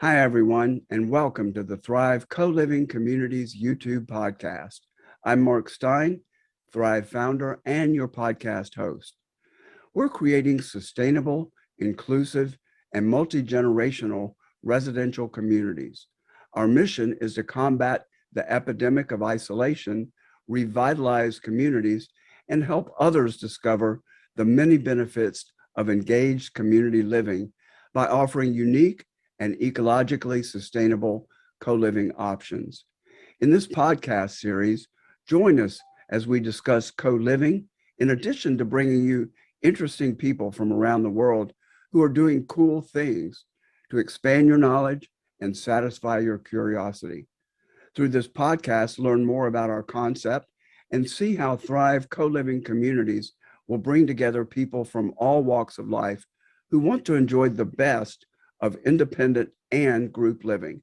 Hi, everyone, and welcome to the Thrive Co-Living Communities YouTube podcast. I'm Mark Stein, Thrive founder and your podcast host. We're creating sustainable, inclusive, and multi-generational residential communities. Our mission is to combat the epidemic of isolation, revitalize communities, and help others discover the many benefits of engaged community living by offering unique and ecologically sustainable co-living options. In this podcast series, join us as we discuss co-living, in addition to bringing you interesting people from around the world who are doing cool things to expand your knowledge and satisfy your curiosity. Through this podcast, learn more about our concept and see how Thrive co-living communities will bring together people from all walks of life who want to enjoy the best of independent and group living.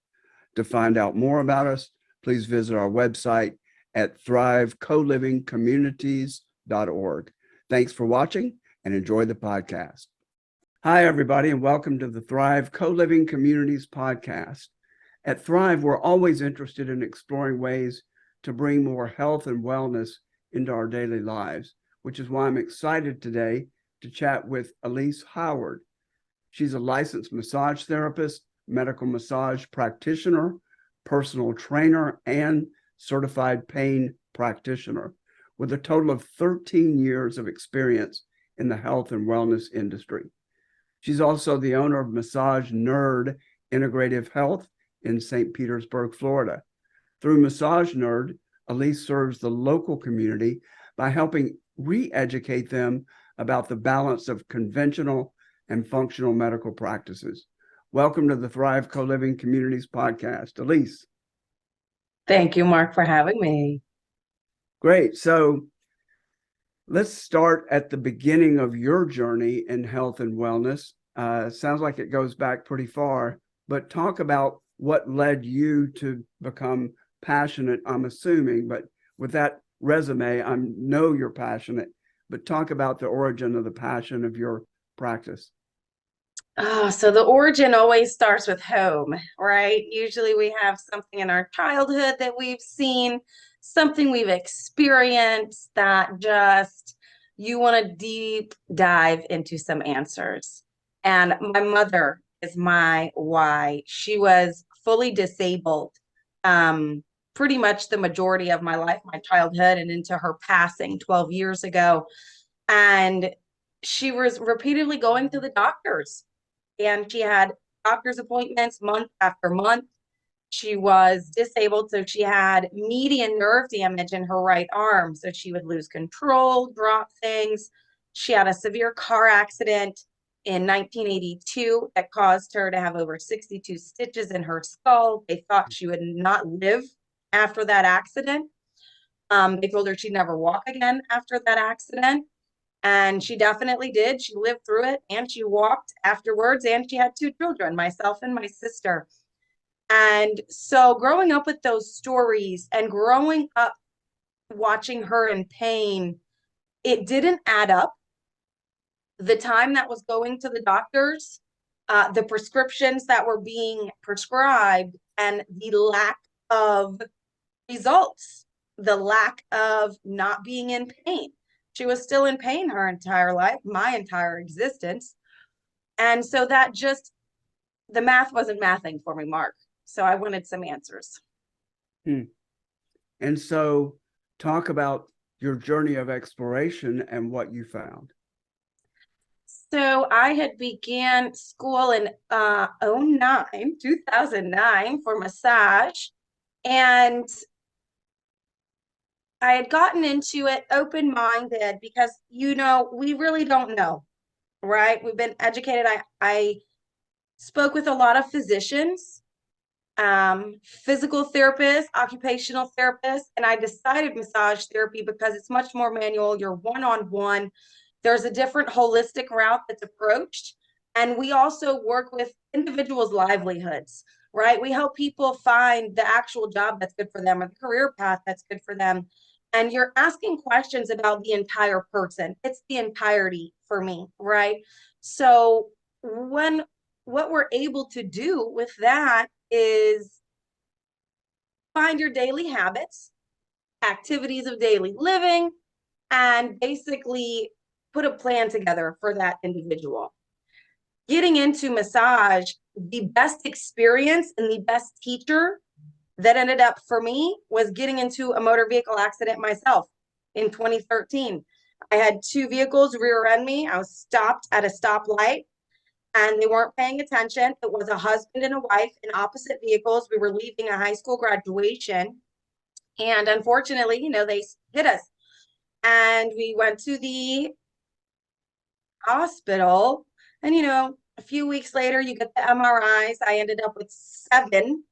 To find out more about us, please visit our website at thrivecolivingcommunities.org. Thanks for watching and enjoy the podcast. Hi, everybody, and welcome to the Thrive Co-Living Communities podcast. At Thrive, we're always interested in exploring ways to bring more health and wellness into our daily lives, which is why I'm excited today to chat with Elyse Howard. She's a licensed massage therapist, medical massage practitioner, personal trainer, and certified pain practitioner with a total of 13 years of experience in the health and wellness industry. She's also the owner of MassageNerd Integrative Health in St. Petersburg, Florida. Through MassageNerd, Elyse serves the local community by helping re-educate them about the balance of conventional and functional medical practices. Welcome to the Thrive Co-Living Communities podcast. Elyse. Thank you, Mark, for having me. Great. So let's start at the beginning of your journey in health and wellness. Sounds like it goes back pretty far, but talk about what led you to become passionate, I'm assuming, but with that resume, I know you're passionate, but talk about the origin of the passion of your practice. So the origin always starts with home, right? Usually we have something in our childhood that we've seen, something we've experienced that just you want to deep dive into some answers. And my mother is my why. She was fully disabled pretty much the majority of my life, my childhood, and into her passing 12 years ago. And she was repeatedly going to the doctors. And she had doctor's appointments month after month. She was disabled, so she had median nerve damage in her right arm. So she would lose control, drop things. She had a severe car accident in 1982 that caused her to have over 62 stitches in her skull. They thought she would not live after that accident. They told her she'd never walk again after that accident. And she definitely did. She lived through it and she walked afterwards. And she had two children, myself and my sister. And so growing up with those stories and growing up watching her in pain, it didn't add up. The time that was going to the doctors, the prescriptions that were being prescribed, and the lack of results, the lack of not being in pain. She was still in pain her entire life, my entire existence. And so that just, the math wasn't mathing for me, Mark. So I wanted some answers. And so talk about your journey of exploration and what you found. So I had began school in 2009 for massage. And I had gotten into it open-minded because, we really don't know, right? We've been educated. I spoke with a lot of physicians, physical therapists, occupational therapists, and I decided massage therapy because it's much more manual. You're one-on-one. There's a different holistic route that's approached. And we also work with individuals' livelihoods, right? We help people find the actual job that's good for them or the career path that's good for them. And you're asking questions about the entire person. It's the entirety for me, right? So when what we're able to do with that is find your daily habits, activities of daily living, and basically put a plan together for that individual. Getting into massage, the best experience and the best teacher that ended up for me was getting into a motor vehicle accident myself in 2013. I had two vehicles rear end me. I was stopped at a stoplight and they weren't paying attention. It was a husband and a wife in opposite vehicles. We were leaving a high school graduation. And unfortunately, they hit us. And we went to the hospital. And, a few weeks later, you get the MRIs. I ended up with 7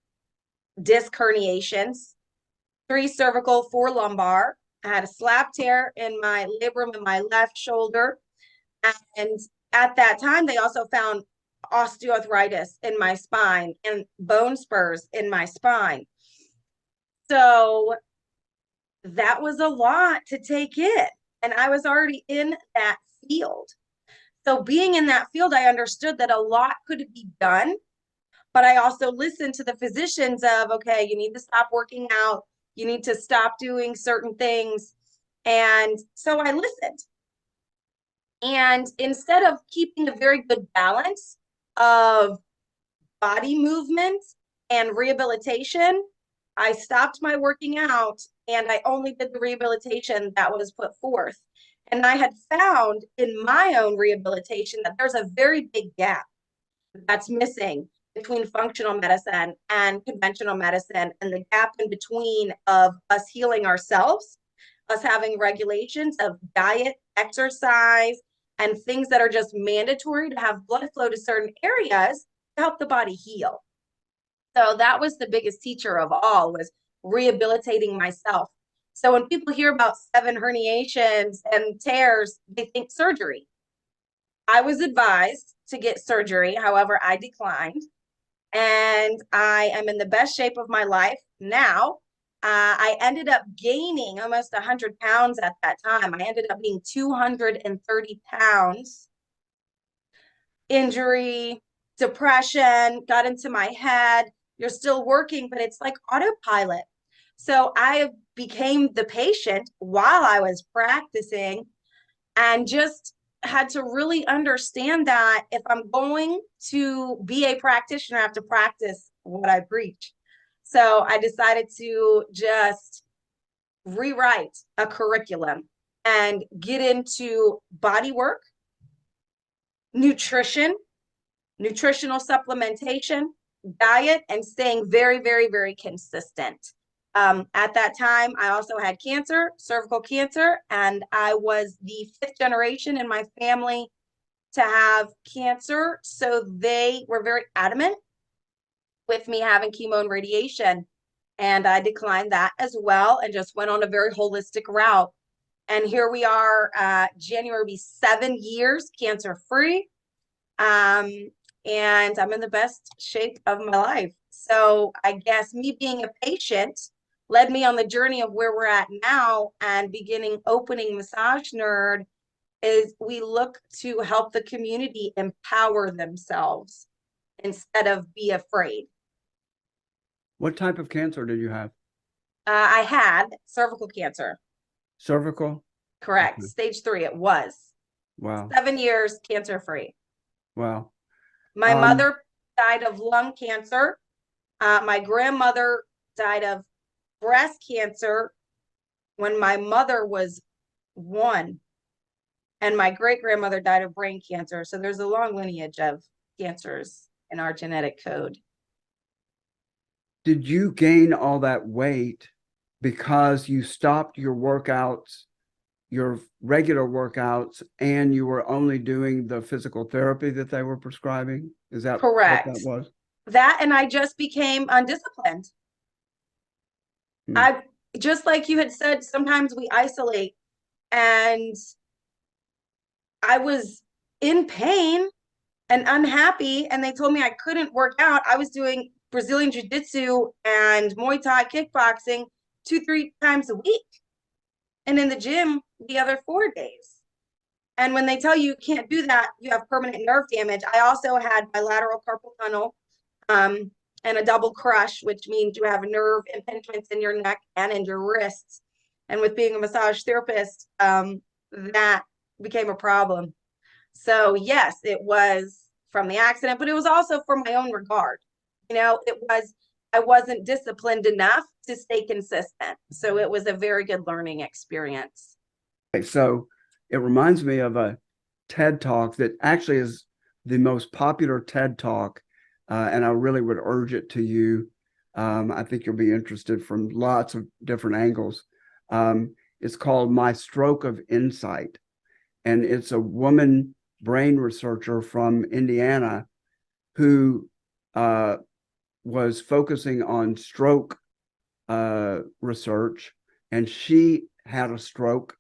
disc herniations, 3 cervical, 4 lumbar. I had a slap tear in my labrum in my left shoulder. And at that time, they also found osteoarthritis in my spine and bone spurs in my spine. So that was a lot to take in. And I was already in that field. So being in that field, I understood that a lot could be done. But I also listened to the physicians of, okay, you need to stop working out. You need to stop doing certain things. And so I listened. And instead of keeping a very good balance of body movement and rehabilitation, I stopped my working out and I only did the rehabilitation that was put forth. And I had found in my own rehabilitation that there's a very big gap that's missing between functional medicine and conventional medicine, and the gap in between of us healing ourselves, us having regulations of diet, exercise, and things that are just mandatory to have blood flow to certain areas to help the body heal. So that was the biggest teacher of all, was rehabilitating myself. So when people hear about 7 herniations and tears, they think surgery. I was advised to get surgery. However, I declined. And I am in the best shape of my life now. I ended up gaining almost 100 pounds at that time. I ended up being 230 pounds. Injury, depression, got into my head. You're still working, but it's like autopilot. So I became the patient while I was practicing and just had to really understand that if I'm going to be a practitioner, I have to practice what I preach. So I decided to just rewrite a curriculum and get into body work, nutrition, nutritional supplementation, diet, and staying very, very, very consistent. At that time, I also had cancer, cervical cancer, and I was the 5th generation in my family to have cancer. So they were very adamant with me having chemo and radiation. And I declined that as well and just went on a very holistic route. And here we are, January will be 7 years cancer-free. And I'm in the best shape of my life. So I guess me being a patient led me on the journey of where we're at now, and beginning opening MassageNerd is we look to help the community empower themselves instead of be afraid. What type of cancer did you have? I had cervical cancer. Cervical? Correct. Okay. Stage 3, it was. Wow. 7 years cancer-free. Wow. My mother died of lung cancer. My grandmother died of breast cancer when my mother was 1. And my great-grandmother died of brain cancer. So there's a long lineage of cancers in our genetic code. Did you gain all that weight because you stopped your workouts, your regular workouts, and you were only doing the physical therapy that they were prescribing? Is that correct? What that was? That, and I just became undisciplined. I, just like you had said, sometimes we isolate, and I was in pain and unhappy, and they told me I couldn't work out. I was doing Brazilian Jiu-Jitsu and Muay Thai kickboxing 2-3 times a week, and in the gym the other 4 days. And when they tell you can't do that, you have permanent nerve damage. I also had bilateral carpal tunnel and a double crush, which means you have nerve impingements in your neck and in your wrists. And with being a massage therapist, that became a problem. So yes, it was from the accident, but it was also from my own regard. I wasn't disciplined enough to stay consistent. So it was a very good learning experience. Okay, so it reminds me of a TED Talk that actually is the most popular TED Talk, and I really would urge it to you. I think you'll be interested from lots of different angles. It's called My Stroke of Insight, and it's a woman brain researcher from Indiana who was focusing on stroke research, and she had a stroke,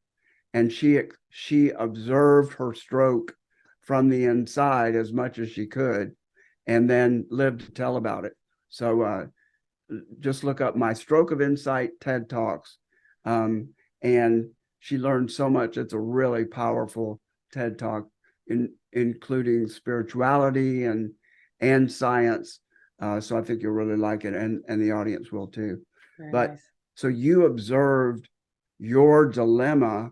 and she observed her stroke from the inside as much as she could, and then lived to tell about it. So just look up My Stroke of Insight TED Talks, and she learned so much. It's a really powerful TED Talk, including spirituality and science. So I think you'll really like it, and the audience will too. Very But nice. so you observed your dilemma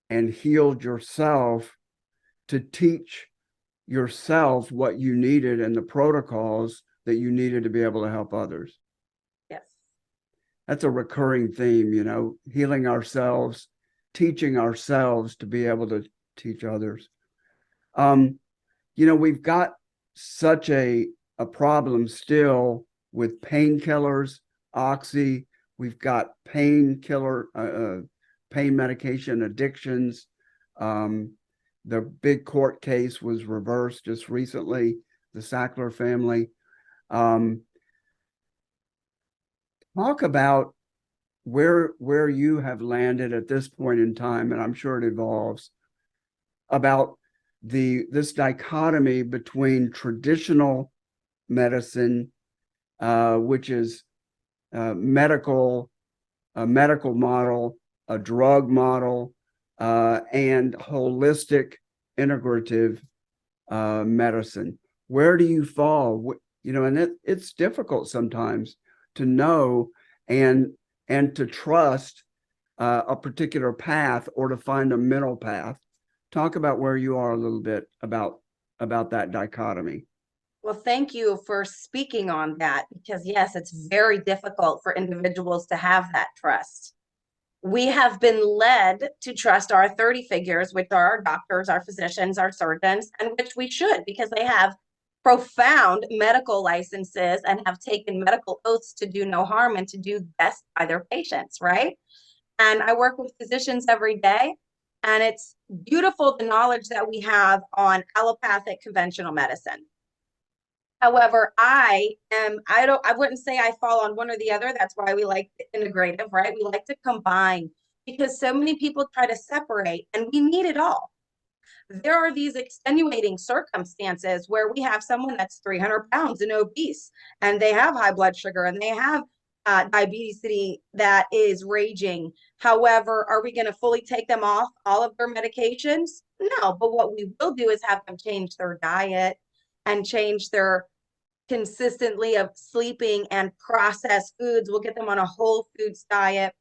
and healed yourself to teach yourself what you needed and the protocols that you needed to be able to help others. Yes. That's a recurring theme, healing ourselves, teaching ourselves to be able to teach others. We've got such a problem still with painkillers, oxy. We've got pain medication addictions. The big court case was reversed just recently, the Sackler family. Talk about where you have landed at this point in time, and I'm sure it evolves, about this dichotomy between traditional medicine, which is a medical model, a drug model, and holistic integrative medicine. Where do you fall? And it's difficult sometimes to know and to trust a particular path, or to find a middle path. Talk about where you are a little bit about that dichotomy. Well, thank you for speaking on that, because yes, it's very difficult for individuals to have that trust. We have been led to trust our authority figures, which are our doctors, our physicians, our surgeons, and which we should, because they have profound medical licenses and have taken medical oaths to do no harm and to do best by their patients, right? And I work with physicians every day, and it's beautiful the knowledge that we have on allopathic conventional medicine. However, I wouldn't say I fall on one or the other. That's why we like the integrative, right? We like to combine, because so many people try to separate, and we need it all. There are these extenuating circumstances where we have someone that's 300 pounds and obese, and they have high blood sugar, and they have diabetes that is raging. However, are we going to fully take them off all of their medications? No, but what we will do is have them change their diet and change their consistently of sleeping and processed foods. We'll get them on a whole foods diet.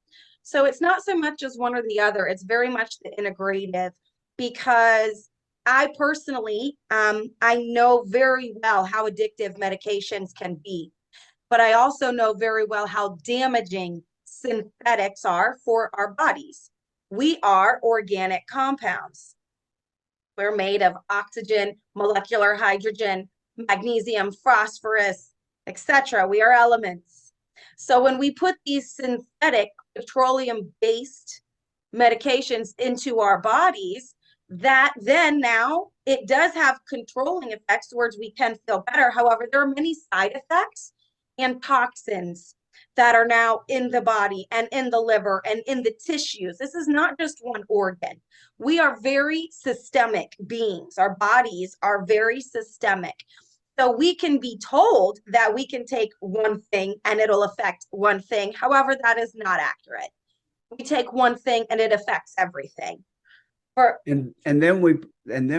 So it's not so much as one or the other. It's very much the integrative, because I personally, I know very well how addictive medications can be, but I also know very well how damaging synthetics are for our bodies. We are organic compounds. We're made of oxygen, molecular hydrogen, magnesium, phosphorus, etc. We are elements. So when we put these synthetic petroleum-based medications into our bodies, that then now it does have controlling effects towards we can feel better. However, there are many side effects and toxins that are now in the body and in the liver and in the tissues. This is not just one organ. We are very systemic beings. Our bodies are very systemic. So we can be told that we can take one thing and it'll affect one thing. However, that is not accurate. We take one thing and it affects everything. For and then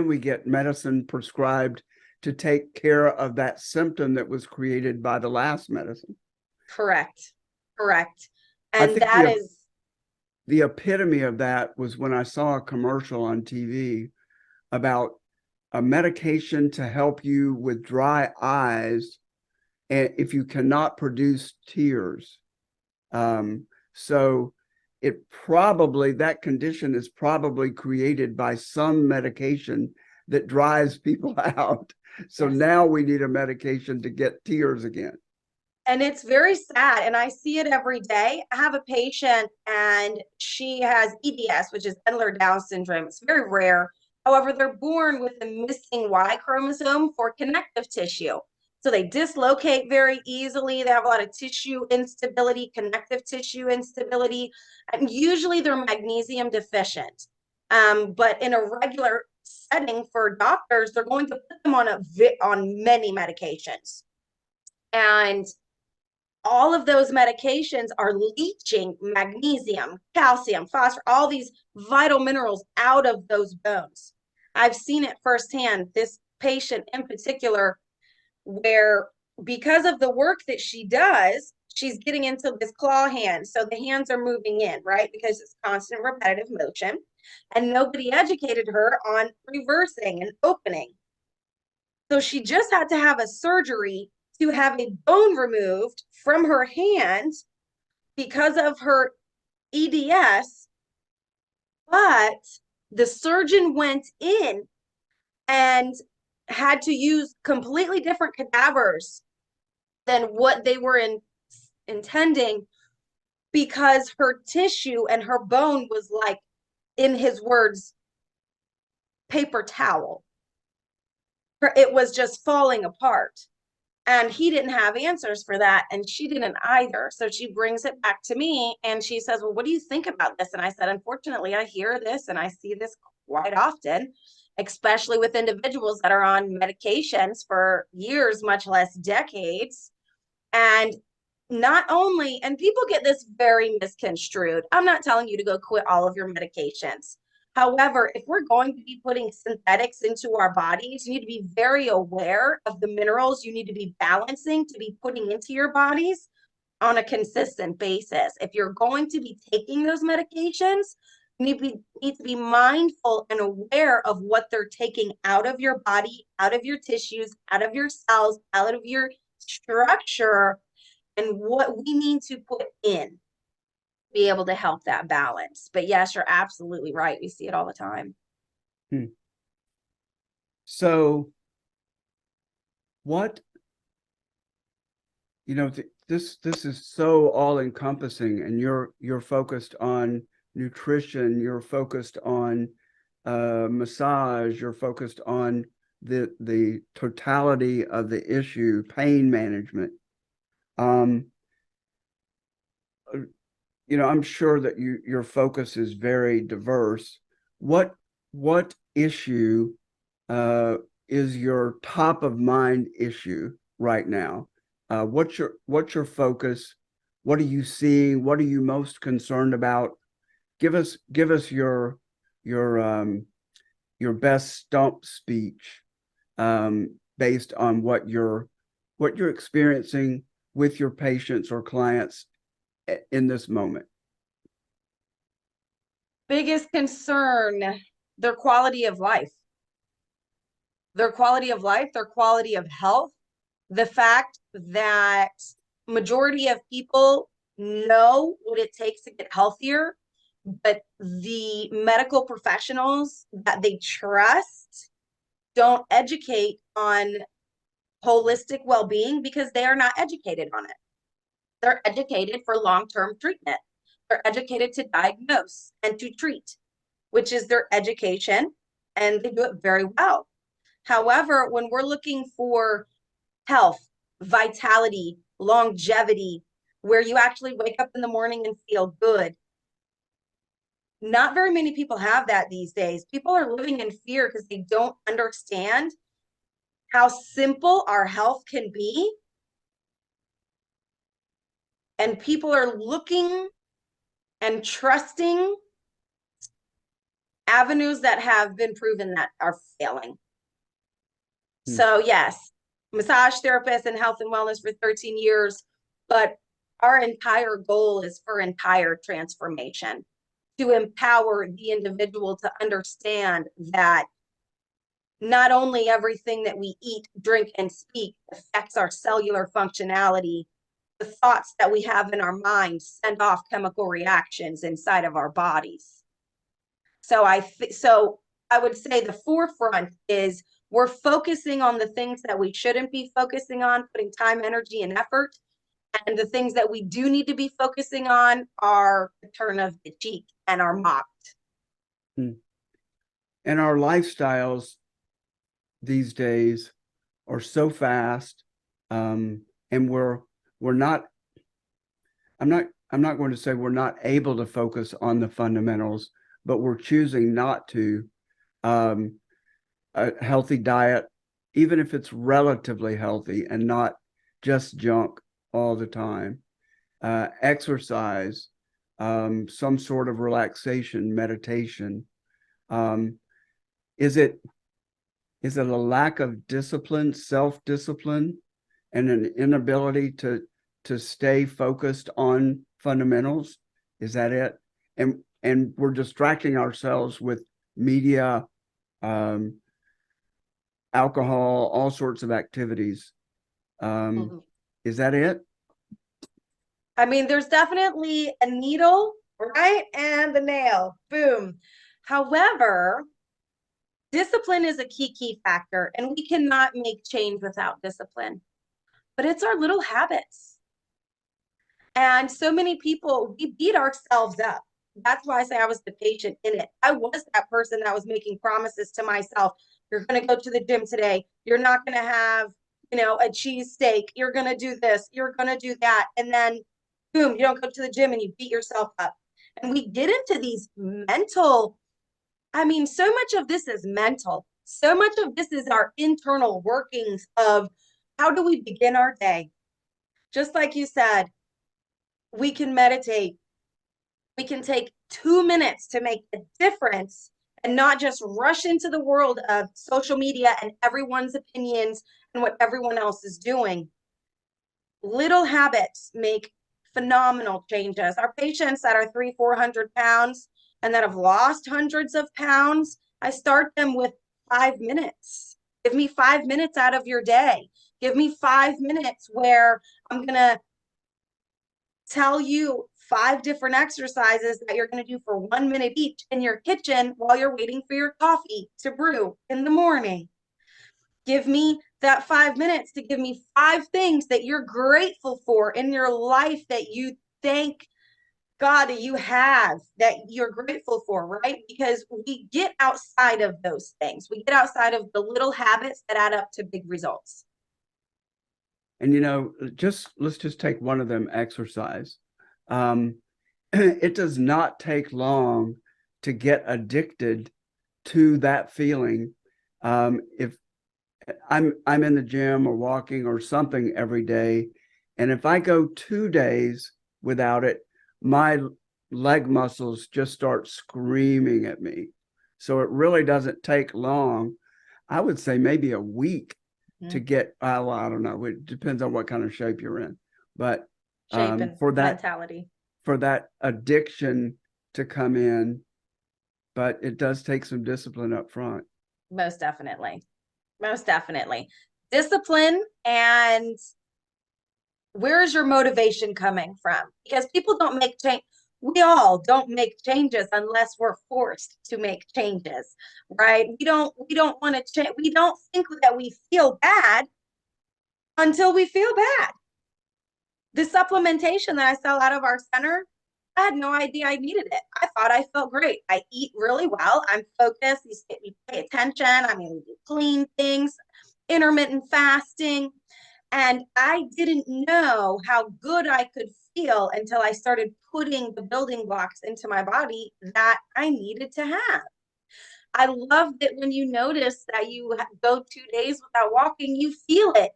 we get medicine prescribed to take care of that symptom that was created by the last medicine. correct, correct. I And think that is the epitome of that was when I saw a commercial on TV about a medication to help you with dry eyes and if you cannot produce tears. So that condition is probably created by some medication that dries people out. So yes. now we need a medication to get tears again. And it's very sad. And I see it every day. I have a patient and she has EDS, which is Ehlers-Danlos syndrome. It's very rare. However, they're born with a missing Y chromosome for connective tissue. So they dislocate very easily. They have a lot of tissue instability, connective tissue instability, and usually they're magnesium deficient. But in a regular setting for doctors, they're going to put them on many medications. And all of those medications are leaching magnesium, calcium, phosphorus, all these vital minerals out of those bones. I've seen it firsthand, this patient in particular, where because of the work that she does, she's getting into this claw hand. So the hands are moving in, right? Because it's constant repetitive motion. And nobody educated her on reversing and opening. So she just had to have a surgery to have a bone removed from her hand because of her EDS, but the surgeon went in and had to use completely different cadavers than what they were intending because her tissue and her bone was like, in his words, paper towel. It was just falling apart. And he didn't have answers for that. And she didn't either. So she brings it back to me and she says, well, what do you think about this? And I said, unfortunately, I hear this and I see this quite often, especially with individuals that are on medications for years, much less decades. And not only, and people get this very misconstrued. I'm not telling you to go quit all of your medications. However, if we're going to be putting synthetics into our bodies, you need to be very aware of the minerals you need to be balancing to be putting into your bodies on a consistent basis. If you're going to be taking those medications, you need to be mindful and aware of what they're taking out of your body, out of your tissues, out of your cells, out of your structure, and what we need to put in to be able to help that balance. But yes, you're absolutely right. We see it all the time. So what, this is so all encompassing, and you're focused on nutrition, you're focused on massage, you're focused on the totality of the issue, pain management. I'm sure that your focus is very diverse. What issue is your top of mind issue right now? What's your focus? What are you seeing? What are you most concerned about? Give us your best stump speech based on what you're experiencing with your patients or clients in this moment. Biggest concern, their quality of life. Their quality of life, their quality of health, the fact that majority of people know what it takes to get healthier, but the medical professionals that they trust don't educate on holistic well-being because they are not educated on it. They're educated for long-term treatment. They're educated to diagnose and to treat, which is their education, and they do it very well. However, when we're looking for health, vitality, longevity, where you actually wake up in the morning and feel good, not very many people have that these days. People are living in fear because they don't understand how simple our health can be. And people are looking and trusting avenues that have been proven that are failing. Hmm. So yes, massage therapist and health and wellness for 13 years, but our entire goal is for entire transformation, to empower the individual to understand that not only everything that we eat, drink, and speak affects our cellular functionality, the thoughts that we have in our minds send off chemical reactions inside of our bodies. So I would say the forefront is we're focusing on the things that we shouldn't be focusing on, putting time, energy, and effort. And the things that we do need to be focusing on are the turn of the cheek and are mocked. Hmm. And our lifestyles these days are so fast, and we're not. I'm not going to say we're not able to focus on the fundamentals, but we're choosing not to. Um, a healthy diet, even if it's relatively healthy and not just junk all the time. Exercise, some sort of relaxation, meditation. Um, is it a lack of discipline, self-discipline, and an inability to stay focused on fundamentals? Is that it? And we're distracting ourselves with media, um, alcohol, all sorts of activities. Mhm. Is that it? I mean, there's definitely a needle, right? And the nail. Boom. However, discipline is a key factor, and we cannot make change without discipline. But it's our little habits. And so many people, we beat ourselves up. That's why I say I was the patient in it. I was that person that was making promises to myself. You're going to go to the gym today. You're not going to have, a cheesesteak. You're going to do this. You're going to do that. And then, boom, you don't go to the gym and you beat yourself up. And we get into these mental, I mean, so much of this is mental. So much of this is our internal workings of how do we begin our day? Just like you said, we can meditate. We can take 2 minutes to make a difference and not just rush into the world of social media and everyone's opinions and what everyone else is doing. Little habits make phenomenal changes. Our patients that are 300-400 pounds and that have lost hundreds of pounds, I start them with 5 minutes. Give me 5 minutes out of your day. Give me 5 minutes where I'm going to tell you 5 different exercises that you're going to do for 1 minute each in your kitchen while you're waiting for your coffee to brew in the morning. Give me that 5 minutes to give me 5 things that you're grateful for in your life that you thank God that you have, that you're grateful for, right? Because we get outside of those things. We get outside of the little habits that add up to big results. And let's just take one of them, exercise. It does not take long to get addicted to that feeling. If I'm in the gym or walking or something every day, and if I go 2 days without it, my leg muscles just start screaming at me. So it really doesn't take long. I would say maybe a week to get, well, I don't know. It depends on what kind of shape you're in. But Shape and for mentality. that addiction to come in, but it does take some discipline up front. Most definitely. Most definitely. Discipline, and where is your motivation coming from? Because people don't make change. We all don't make changes unless we're forced to make changes, right? We don't want to change. We don't think that we feel bad until we feel bad. The supplementation that I sell out of our center, I had no idea I needed it. I thought I felt great. I eat really well. I'm focused. We pay attention. I mean, we do clean things, intermittent fasting. And I didn't know how good I could feel until I started putting the building blocks into my body that I needed to have. I love that when you notice that you go 2 days without walking, you feel it.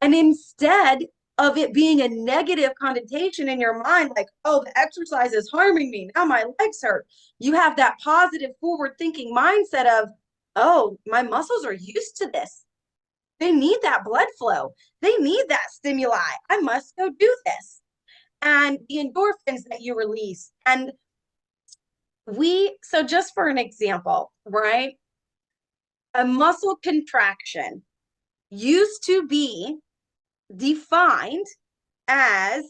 And instead, of it being a negative connotation in your mind, like, oh, the exercise is harming me. Now my legs hurt. You have that positive forward thinking mindset of, oh, my muscles are used to this. They need that blood flow. They need that stimuli. I must go do this. And the endorphins that you release. And so just for an example, right? A muscle contraction used to be defined as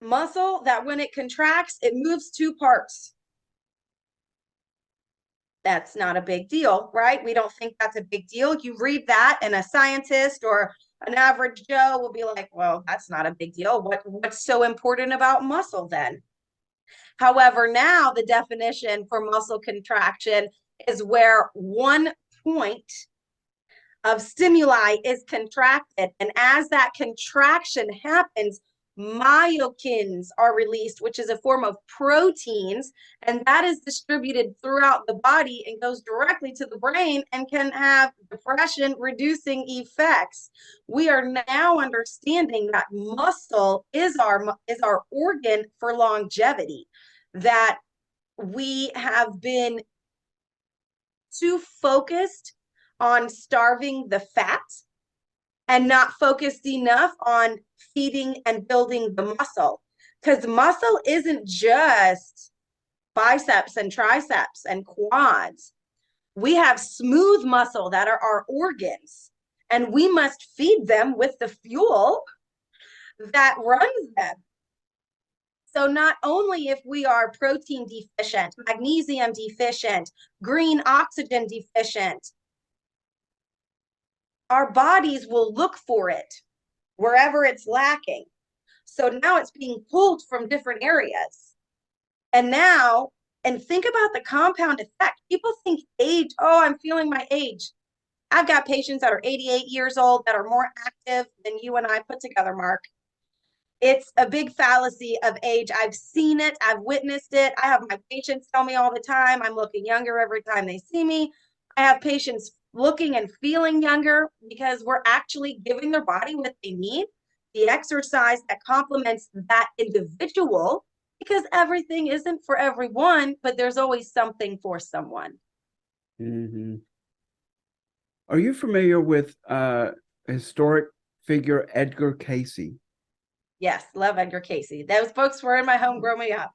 muscle that when it contracts, it moves two parts. That's not a big deal, right? We don't think that's a big deal. You read that, and a scientist or an average Joe will be like, well, that's not a big deal. What's so important about muscle then? However, now the definition for muscle contraction is where one point of stimuli is contracted. And as that contraction happens, myokines are released, which is a form of proteins, and that is distributed throughout the body and goes directly to the brain and can have depression reducing effects. We are now understanding that muscle is our organ for longevity, that we have been too focused on starving the fat and not focused enough on feeding and building the muscle. Because muscle isn't just biceps and triceps and quads. We have smooth muscle that are our organs, and we must feed them with the fuel that runs them. So not only if we are protein deficient, magnesium deficient, green oxygen deficient, our bodies will look for it wherever it's lacking. So now it's being pulled from different areas. And think about the compound effect. People think age, oh, I'm feeling my age. I've got patients that are 88 years old that are more active than you and I put together, Mark. It's a big fallacy of age. I've seen it. I've witnessed it. I have my patients tell me all the time, I'm looking younger every time they see me. I have patients looking and feeling younger because we're actually giving their body what they need, the exercise that complements that individual, because everything isn't for everyone, but there's always something for someone. Mm-hmm. Are you familiar with historic figure Edgar Cayce? Yes, love Edgar Cayce. Those books were in my home growing up.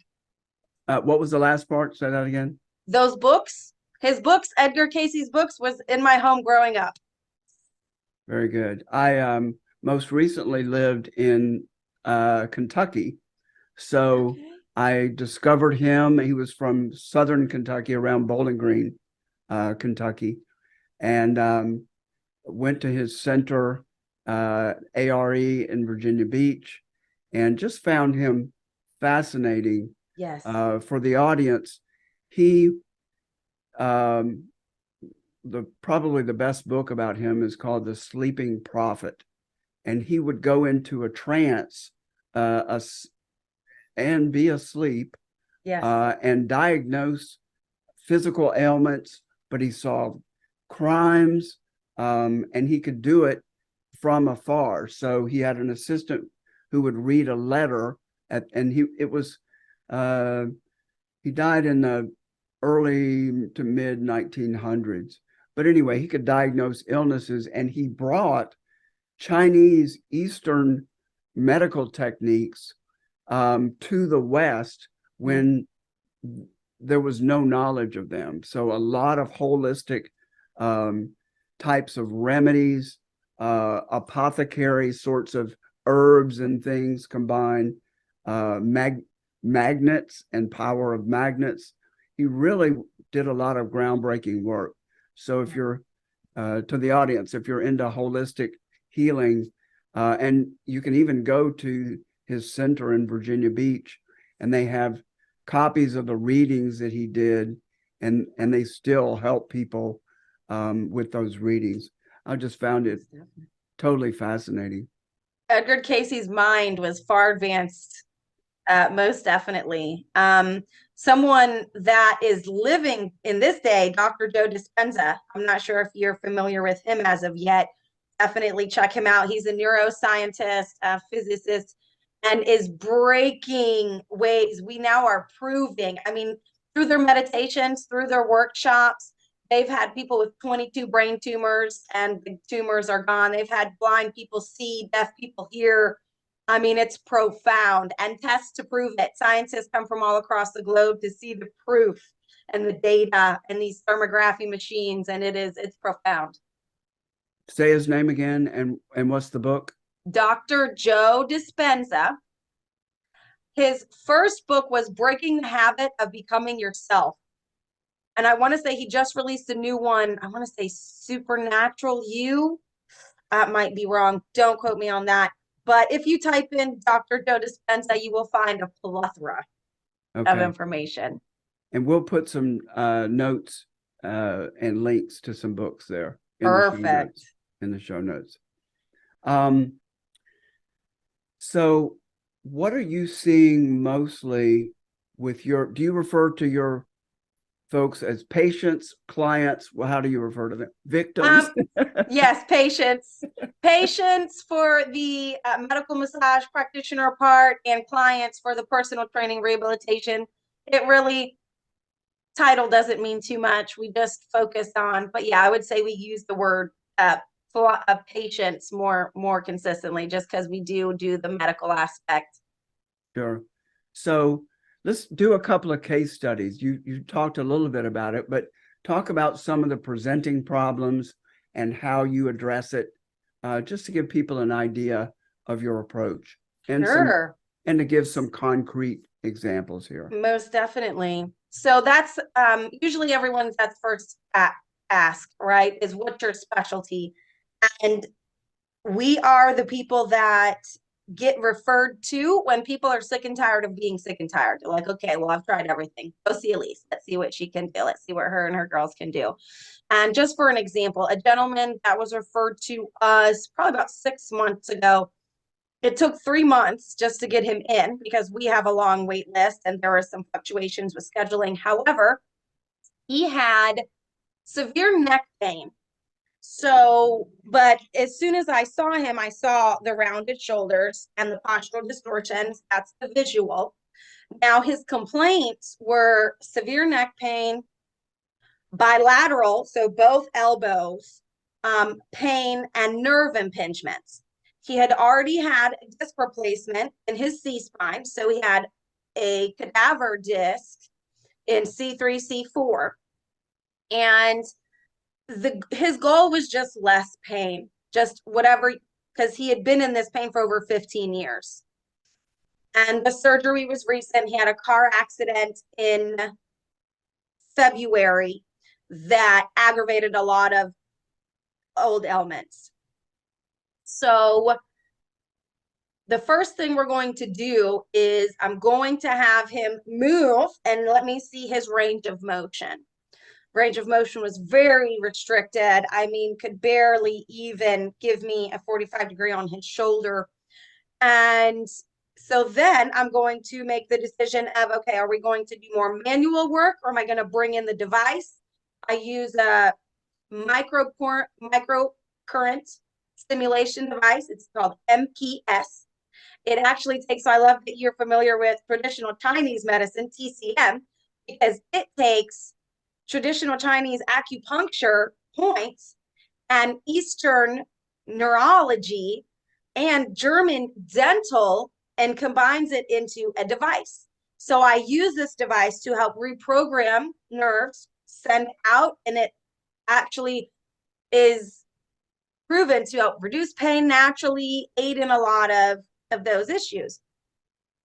What was the last part? Say that again. Those books, his books, Edgar Cayce's books, was in my home growing up. Very good. I most recently lived in Kentucky, so Okay. I discovered him. He was from southern Kentucky, around Bowling Green, Kentucky, and went to his center, ARE in Virginia Beach, and just found him fascinating. Yes. For the audience, he probably the best book about him is called The Sleeping Prophet, and he would go into a trance and be asleep, Yes. and diagnose physical ailments, but he saw crimes, and he could do it from afar. So he had an assistant who would read a letter, and he died in the early to mid 1900s. But anyway, he could diagnose illnesses, and he brought Chinese Eastern medical techniques to the West when there was no knowledge of them. So a lot of holistic types of remedies, apothecary sorts of herbs and things combined, magnets and power of magnets. He really did a lot of groundbreaking work. So if you're to the audience, if you're into holistic healing, and you can even go to his center in Virginia Beach, and they have copies of the readings that he did, and they still help people with those readings. I just found it totally fascinating. Edgar Cayce's mind was far advanced, most definitely. Someone that is living in this day, Dr. Joe Dispenza. I'm not sure if you're familiar with him as of yet. definitely check him out. He's a neuroscientist, a physicist, and is breaking ways. We now are proving, I mean, through their meditations, through their workshops, they've had people with 22 brain tumors and the tumors are gone. They've had blind people see, deaf people hear. I mean, it's profound, and tests to prove it. Scientists come from all across the globe to see the proof and the data and these thermography machines, and it's profound. Say his name again, and what's the book? Dr. Joe Dispenza. His first book was Breaking the Habit of Becoming Yourself. And I want to say he just released a new one. I want to say Supernatural You. I might be wrong. Don't quote me on that. But if you type in Dr. Joe Dispenza, you will find a plethora of information. And we'll put some notes and links to some books there. Perfect. In the show notes. So what are you seeing mostly with do you refer to your folks as patients, clients? Well, how do you refer to them? Victims? Yes, patients. Patients for the medical massage practitioner part, and clients for the personal training rehabilitation. It really, title doesn't mean too much. We just focus on, but yeah, I would say we use the word patients more consistently, just because we do the medical aspect. Sure. So let's do a couple of case studies. You talked a little bit about it, but talk about some of the presenting problems and how you address it, just to give people an idea of your approach. And sure. And to give some concrete examples here. Most definitely. So that's usually everyone's that's first ask, right? Is what's your specialty? And we are the people that get referred to when people are sick and tired of being sick and tired. They're like, okay, well, I've tried everything. Go see Elyse. Let's see what she can do. Let's see what her and her girls can do. And just for an example, a gentleman that was referred to us probably about 6 months ago. It took 3 months just to get him in because we have a long wait list and there are some fluctuations with scheduling. However, he had severe neck pain. So, but as soon as I saw him, I saw the rounded shoulders and the postural distortions. That's the visual. Now, his complaints were severe neck pain, bilateral, so both elbows, pain, and nerve impingements. He had already had a disc replacement in his C-spine, so he had a cadaver disc in C3, C4, and his goal was just less pain, just whatever, because he had been in this pain for over 15 years. And the surgery was recent. He had a car accident in February that aggravated a lot of old ailments. So the first thing we're going to do is I'm going to have him move and let me see his range of motion. Range of motion was very restricted. I mean, could barely even give me a 45-degree on his shoulder. And so then I'm going to make the decision of, okay, are we going to do more manual work or am I going to bring in the device? I use a microcurrent stimulation device. It's called MPS. It actually takes, so I love that you're familiar with traditional Chinese medicine, TCM, because it takes traditional Chinese acupuncture points and Eastern neurology and German dental and combines it into a device. So I use this device to help reprogram nerves, send out, and it actually is proven to help reduce pain naturally, aid in a lot of those issues.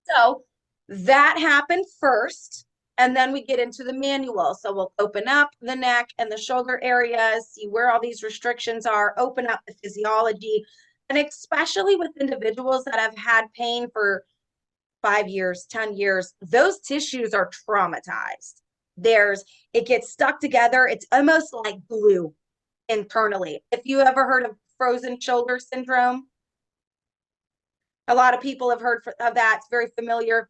So that happened first. And then we get into the manual. So we'll open up the neck and the shoulder areas, see where all these restrictions are, open up the physiology. And especially with individuals that have had pain for 5 years, 10 years, those tissues are traumatized. It gets stuck together. It's almost like glue internally. If you ever heard of frozen shoulder syndrome, a lot of people have heard of that. It's very familiar.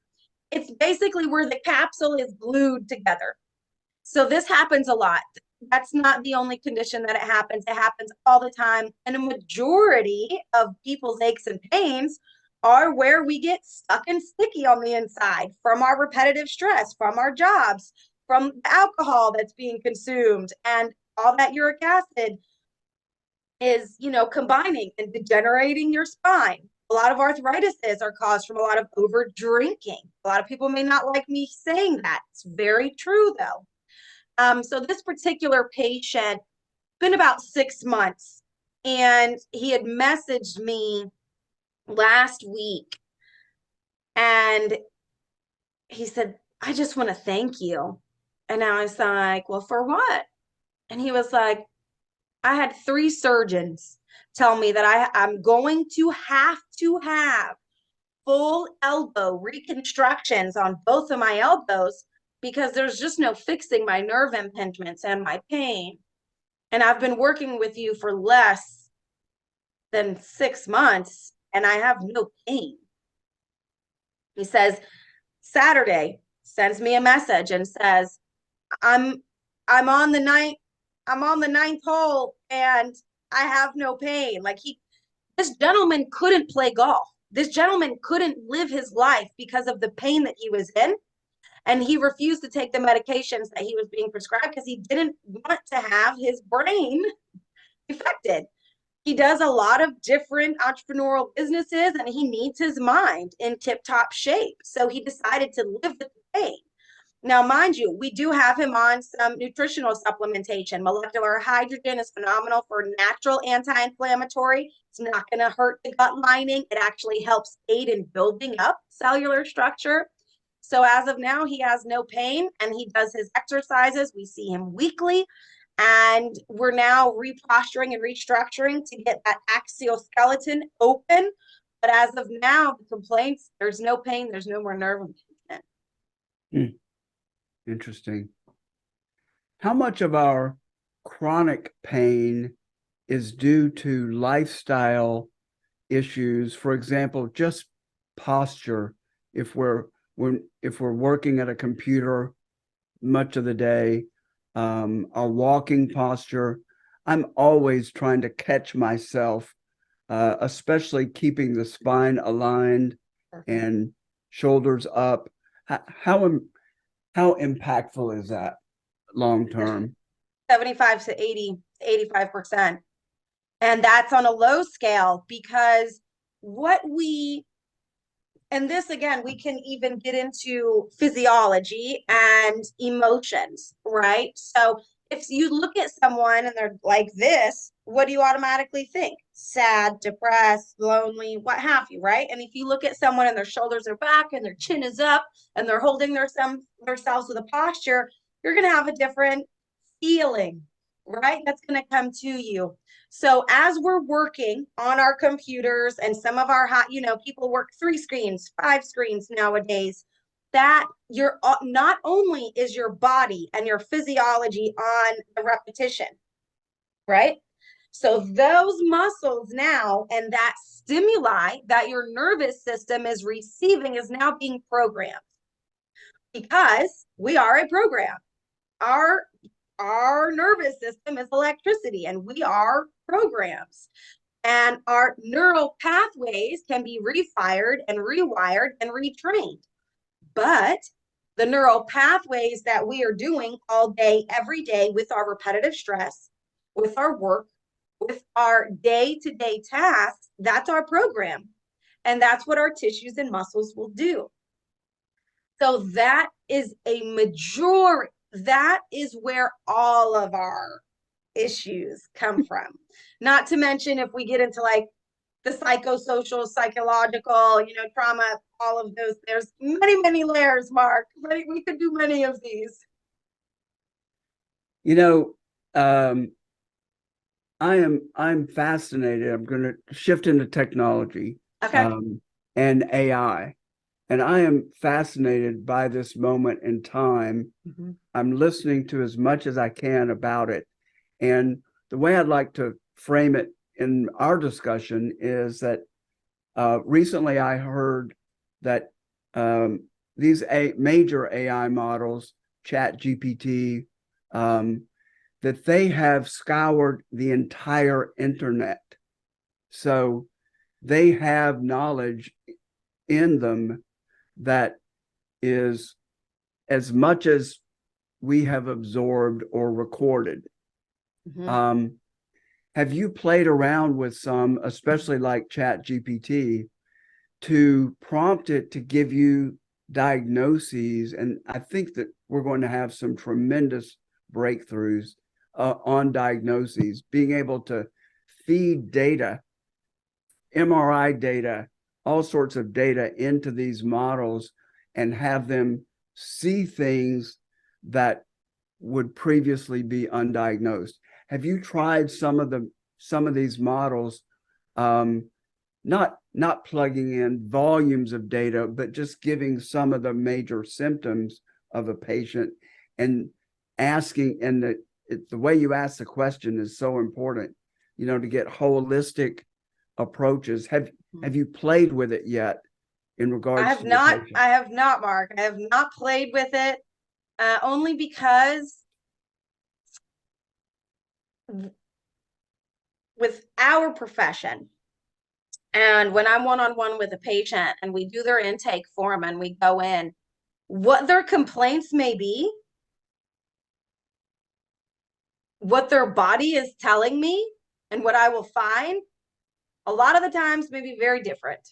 It's basically where the capsule is glued together. So this happens a lot. that's not the only condition that it happens. It happens all the time. And a majority of people's aches and pains are where we get stuck and sticky on the inside from our repetitive stress, from our jobs, from the alcohol that's being consumed, and all that uric acid is, combining and degenerating your spine. A lot of arthritises are caused from a lot of over drinking. A lot of people may not like me saying that. It's very true, though. So this particular patient, been about 6 months, and he had messaged me last week, and he said, I just want to thank you. And I was like, well, for what? And he was like, I had 3 surgeons tell me that I'm going to have full elbow reconstructions on both of my elbows because there's just no fixing my nerve impingements and my pain. And I've been working with you for less than 6 months and I have no pain. He says, Saturday, sends me a message and says, I'm on the ninth hole and I have no pain. Like this gentleman couldn't play golf. This gentleman couldn't live his life because of the pain that he was in. And he refused to take the medications that he was being prescribed because he didn't want to have his brain affected. He does a lot of different entrepreneurial businesses and he needs his mind in tip-top shape. So he decided to live with the pain. Now, mind you, we do have him on some nutritional supplementation. Molecular hydrogen is phenomenal for natural anti-inflammatory. It's not going to hurt the gut lining. It actually helps aid in building up cellular structure. So as of now, he has no pain and he does his exercises. We see him weekly. And we're now reposturing and restructuring to get that axial skeleton open. But as of now, the complaints, there's no pain, there's no more nerve impingement. Interesting. How much of our chronic pain is due to lifestyle issues? For example, just posture. If we're working at a computer much of the day, our walking posture. I'm always trying to catch myself, especially keeping the spine aligned and shoulders up. How impactful is that long term? 75 to 80, 85%. And that's on a low scale because and this again, we can even get into physiology and emotions, right? So if you look at someone and they're like this, what do you automatically think? Sad, depressed, lonely, what have you, right? And if you look at someone and their shoulders are back and their chin is up and they're holding themselves with a posture, you're going to have a different feeling, right? That's going to come to you. So as we're working on our computers and some of our people work 3 screens, 5 screens nowadays, that you're not only is your body and your physiology on the repetition, right? So those muscles now and that stimuli that your nervous system is receiving is now being programmed because we are a program. Our nervous system is electricity and we are programs. And our neural pathways can be refired and rewired and retrained. But the neural pathways that we are doing all day, every day with our repetitive stress, with our work, with our day-to-day tasks, that's our program. And that's what our tissues and muscles will do. So that is a majority. That is where all of our issues come from. Not to mention if we get into like the psychosocial, psychological, trauma, all of those. There's many, many layers, Mark. We could do many of these. I'm fascinated. I'm going to shift into technology and AI. And I am fascinated by this moment in time. Mm-hmm. I'm listening to as much as I can about it. And the way I'd like to frame it in our discussion is that recently I heard that major AI models, ChatGPT, that they have scoured the entire internet. So they have knowledge in them that is as much as we have absorbed or recorded. Mm-hmm. Have you played around with some, especially like ChatGPT, to prompt it to give you diagnoses? And I think that we're going to have some tremendous breakthroughs on diagnoses, being able to feed data, MRI data, all sorts of data into these models and have them see things that would previously be undiagnosed. Have you tried some of these models, not plugging in volumes of data, but just giving some of the major symptoms of a patient and asking, and the way you ask the question is so important, to get holistic approaches. Have you played with it yet in regards to your patient? I have not, Mark. I have not played with it, only because with our profession, and when I'm one-on-one with a patient and we do their intake form and we go in, what their complaints may be, what their body is telling me, and what I will find, a lot of the times may be very different.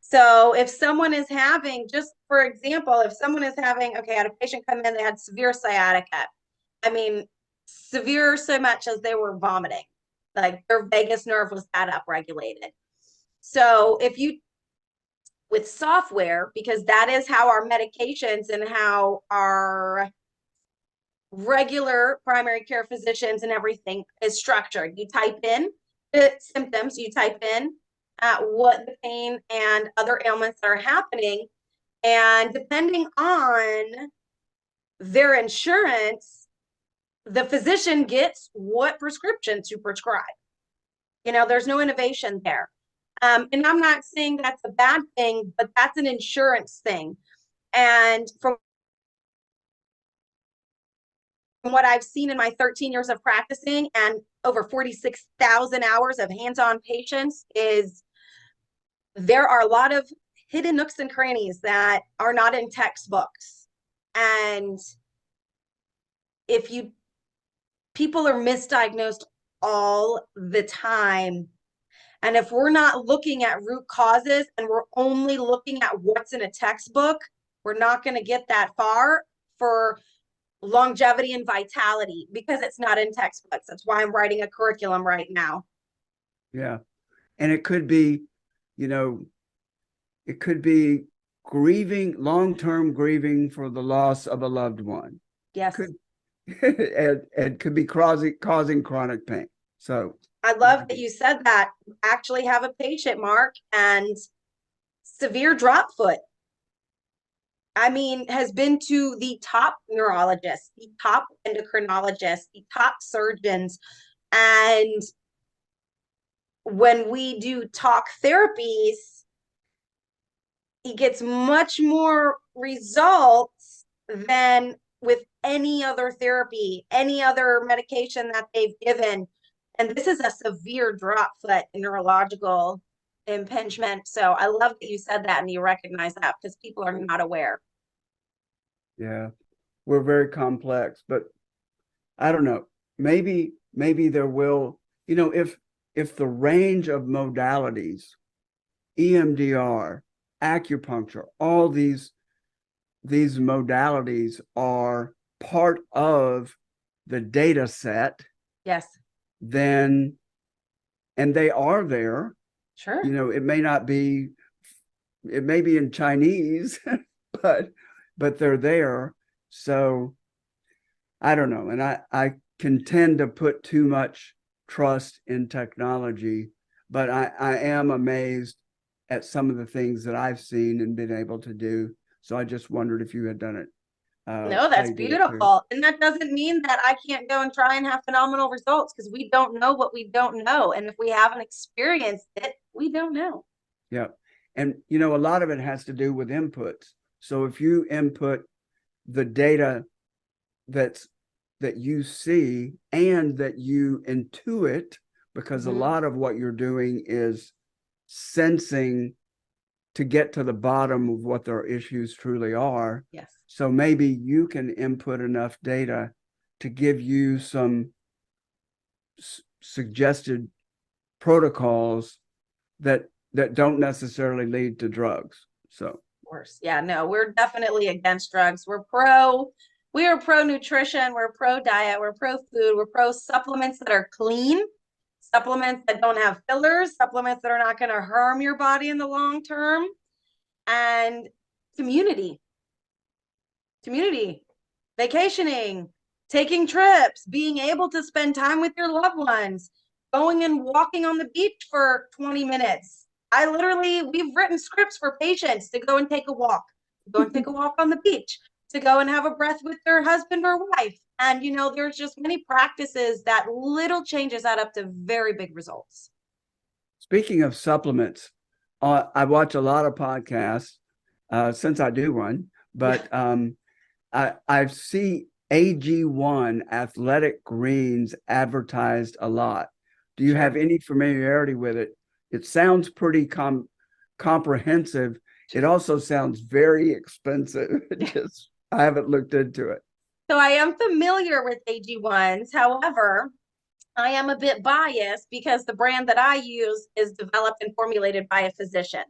So if someone is having, just for example, if someone is having, okay, I had a patient come in, they had severe sciatica. I mean, severe so much as they were vomiting, like their vagus nerve was that upregulated. So if you, with software, because that is how our medications and how our regular primary care physicians and everything is structured. You type in the symptoms, you type in what the pain and other ailments that are happening. And depending on their insurance, the physician gets what prescription to prescribe. There's no innovation there. And I'm not saying that's a bad thing, but that's an insurance thing. And from what I've seen in my 13 years of practicing and over 46,000 hours of hands-on patients, is there are a lot of hidden nooks and crannies that are not in textbooks. And if people are misdiagnosed all the time. And if we're not looking at root causes and we're only looking at what's in a textbook, we're not going to get that far for longevity and vitality, because it's not in textbooks. That's why I'm writing a curriculum right now. Yeah. And it could be, grieving, long-term grieving for the loss of a loved one. Yes. And could be causing chronic pain. So I love that you said that. Actually have a patient, Mark, and severe drop foot. I mean, has been to the top neurologists, the top endocrinologists, the top surgeons. And when we do talk therapies, he gets much more results than with any other therapy, any other medication that they've given. And this is a severe drop foot neurological impingement. So I love that you said that and you recognize that, because people are not aware. Yeah, we're very complex, but I don't know. Maybe there will, if the range of modalities, EMDR, acupuncture, all these modalities are part of the data set. Yes. Then, and they are there. Sure. It may be in Chinese, but they're there. So I don't know. And I can tend to put too much trust in technology, but I am amazed at some of the things that I've seen and been able to do. So I just wondered if you had done it. No, that's beautiful. And that doesn't mean that I can't go and try and have phenomenal results, because we don't know what we don't know. And if we haven't experienced it, we don't know. Yeah. And, a lot of it has to do with inputs. So if you input the data that's that you see and that you intuit, because a lot of what you're doing is sensing to get to the bottom of what their issues truly are. Yes. So maybe you can input enough data to give you some suggested protocols that don't necessarily lead to drugs. So, of course, yeah, no, we're definitely against drugs. We are pro nutrition, we're pro diet, we're pro food, we're pro supplements that are clean, supplements that don't have fillers, supplements that are not going to harm your body in the long term, and community, vacationing, taking trips, being able to spend time with your loved ones, going and walking on the beach for 20 minutes. We've written scripts for patients to go and take a walk, on the beach, to go and have a breath with their husband or wife. And, there's just many practices that little changes add up to very big results. Speaking of supplements, I watch a lot of podcasts since I do one, but I see AG1 athletic greens advertised a lot. Do you have any familiarity with it? It sounds pretty comprehensive. It also sounds very expensive. I haven't looked into it. So I am familiar with AG1s. However, I am a bit biased because the brand that I use is developed and formulated by a physician.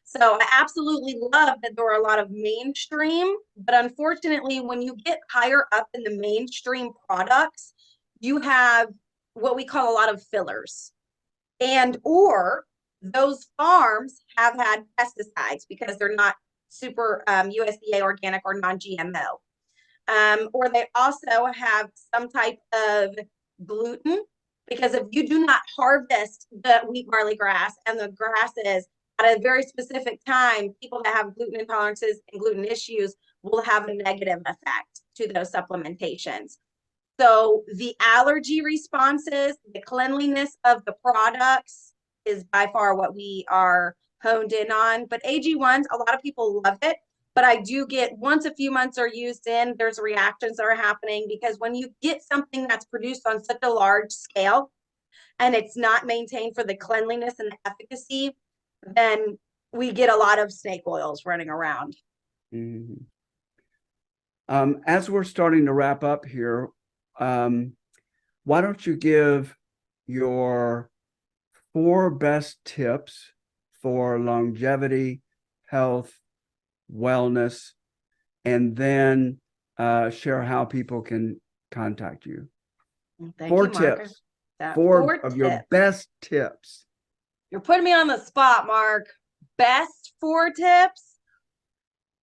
So I absolutely love that there are a lot of mainstream, but unfortunately, when you get higher up in the mainstream products, you have what we call a lot of fillers. Or those farms have had pesticides because they're not super USDA organic or non-GMO. Or they also have some type of gluten, because if you do not harvest the wheat, barley, grass and the grasses at a very specific time, people that have gluten intolerances and gluten issues will have a negative effect to those supplementations. So the allergy responses, the cleanliness of the products is by far what we are honed in on. But AG1s, a lot of people love it. But I do get, once a few months are used in, there's reactions that are happening, because when you get something that's produced on such a large scale and it's not maintained for the cleanliness and the efficacy, then we get a lot of snake oils running around. Mm-hmm. As we're starting to wrap up here, why don't you give your 4 best tips for longevity, health, wellness, and then share how people can contact you. Thank 4 you, Mark. tips. 4 of tips. your best tips. You're putting me on the spot, Mark. Best 4 tips?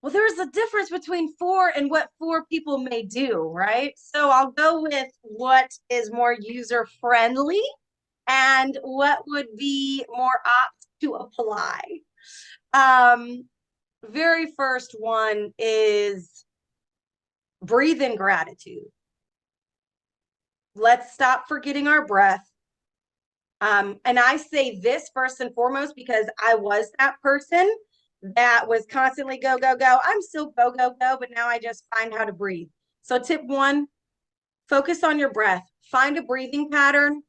Well, there's a difference between 4 and what 4 people may do, right? So I'll go with what is more user friendly and what would be more apt to apply. Very first one is breathe in gratitude. Let's stop forgetting our breath. And I say this first and foremost because I was that person that was constantly go, go, go. I'm still go, go, go, but now I just find how to breathe. So tip 1, focus on your breath. Find a breathing pattern.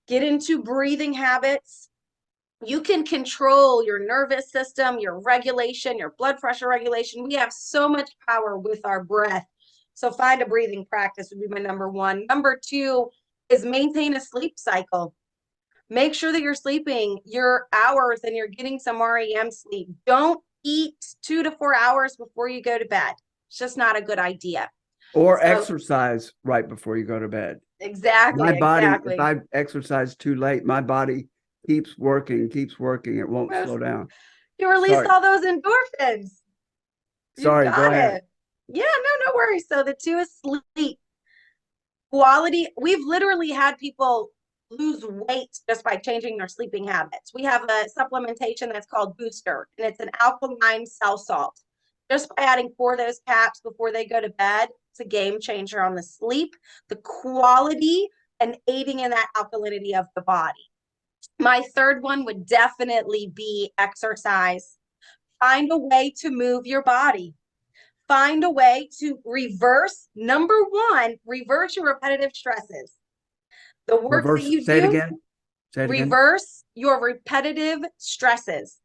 Get into breathing habits. You can control your nervous system, your regulation, your blood pressure regulation. We have so much power with our breath. So find a breathing practice would be my number 1. Number 2 is maintain a sleep cycle. Make sure that you're sleeping your hours and you're getting some REM sleep. Don't eat 2 to 4 hours before you go to bed. It's just not a good idea. Or exercise right before you go to bed. Exactly. My body, if I exercise too late, my body keeps working. It won't slow down. You released all those endorphins. Sorry, go ahead. Yeah, no worries. So the 2 is sleep quality. We've literally had people lose weight just by changing their sleeping habits. We have a supplementation that's called Booster, and it's an alkaline cell salt. Just by adding 4 of those caps before they go to bed, it's a game changer on the sleep, the quality, and aiding in that alkalinity of the body. My third one would definitely be exercise. Find a way to move your body. find a way to reverse, number one, reverse your repetitive stresses. The work that you Say it do, again. Say it again. reverse your repetitive stresses.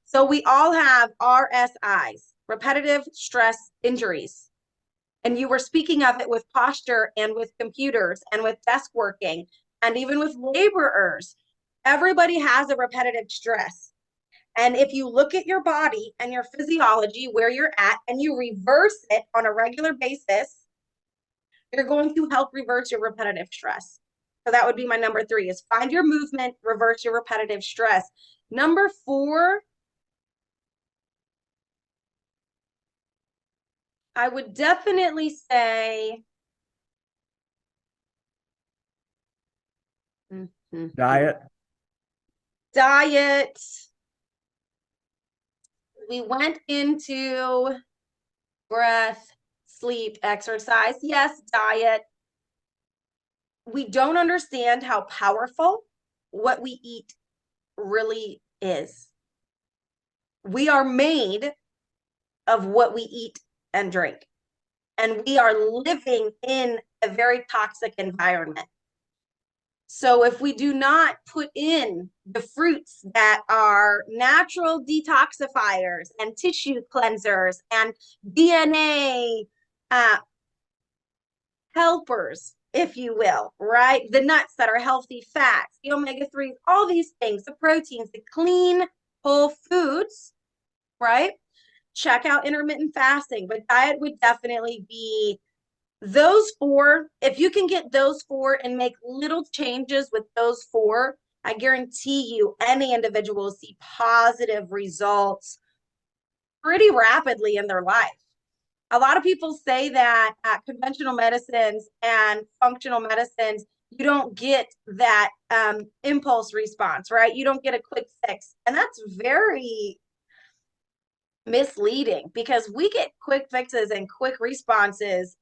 So we all have RSIs, repetitive stress injuries. And you were speaking of it with posture and with computers and with desk working and even with laborers. Everybody has a repetitive stress. And if you look at your body and your physiology, where you're at, and you reverse it on a regular basis, you're going to help reverse your repetitive stress. So that would be my number 3 is find your movement, reverse your repetitive stress. Number 4, I would definitely say Diet. Diet. We went into breath, sleep, exercise. Yes, diet. We don't understand how powerful what we eat really is. We are made of what we eat and drink, and we are living in a very toxic environment. So if we do not put in the fruits that are natural detoxifiers and tissue cleansers and DNA helpers, if you will, right? The nuts that are healthy fats, the omega-3s, all these things, the proteins, the clean whole foods, right? Check out intermittent fasting, but diet would definitely be those 4. If you can get those 4 and make little changes with those 4, I guarantee you any individual will see positive results pretty rapidly in their life. A lot of people say that conventional medicines and functional medicines, you don't get that impulse response, right? You don't get a quick fix. And that's very misleading because we get quick fixes and quick responses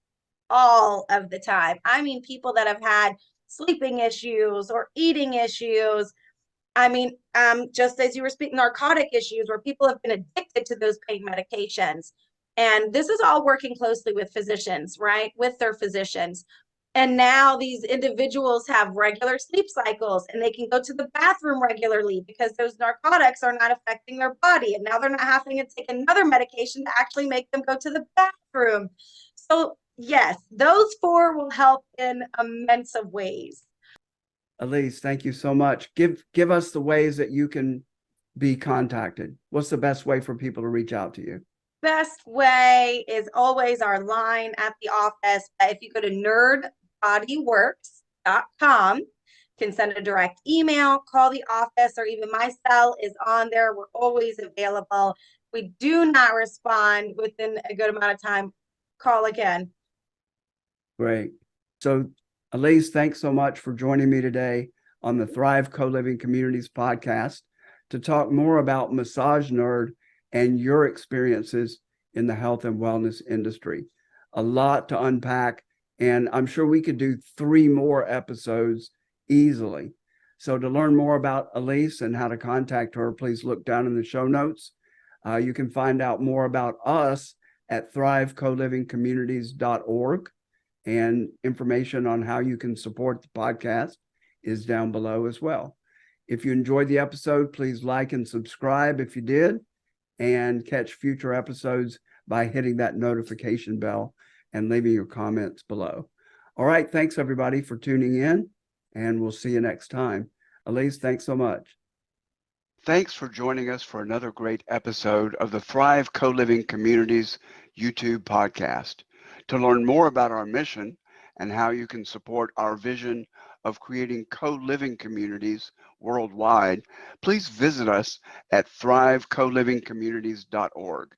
all of the time. I mean, people that have had sleeping issues or eating issues. I mean, just as you were speaking, narcotic issues where people have been addicted to those pain medications. And this is all working closely with physicians, right? With their physicians. And now these individuals have regular sleep cycles and they can go to the bathroom regularly because those narcotics are not affecting their body. And now they're not having to take another medication to actually make them go to the bathroom. So yes, those 4 will help in immense of ways. Elyse, thank you so much. Give us the ways that you can be contacted. What's the best way for people to reach out to you? Best way is always our line at the office. If you go to nerdbodyworks.com, you can send a direct email, call the office, or even my cell is on there. We're always available. If we do not respond within a good amount of time, call again. Great. So, Elyse, thanks so much for joining me today on the Thrive Co-Living Communities podcast to talk more about MassageNerd and your experiences in the health and wellness industry. A lot to unpack, and I'm sure we could do 3 more episodes easily. So to learn more about Elyse and how to contact her, please look down in the show notes. You can find out more about us at thrivecolivingcommunities.org, and information on how you can support the podcast is down below as well. If you enjoyed the episode, please like and subscribe if you did, and catch future episodes by hitting that notification bell and leaving your comments below. All right, thanks everybody for tuning in, and we'll see you next time. Elyse, thanks so much. Thanks for joining us for another great episode of the Thrive Co-Living Communities YouTube podcast. To learn more about our mission and how you can support our vision of creating co-living communities worldwide, please visit us at thrivecolivingcommunities.org.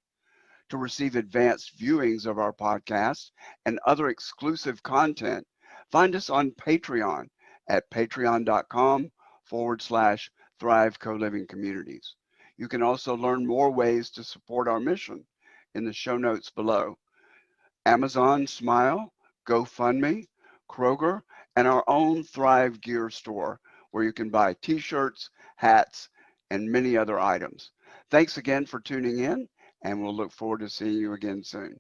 To receive advanced viewings of our podcast and other exclusive content, find us on Patreon at patreon.com/Thrive Co-Living Communities. You can also learn more ways to support our mission in the show notes below. Amazon Smile, GoFundMe, Kroger, and our own Thrive Gear store, where you can buy t-shirts, hats, and many other items. Thanks again for tuning in, and we'll look forward to seeing you again soon.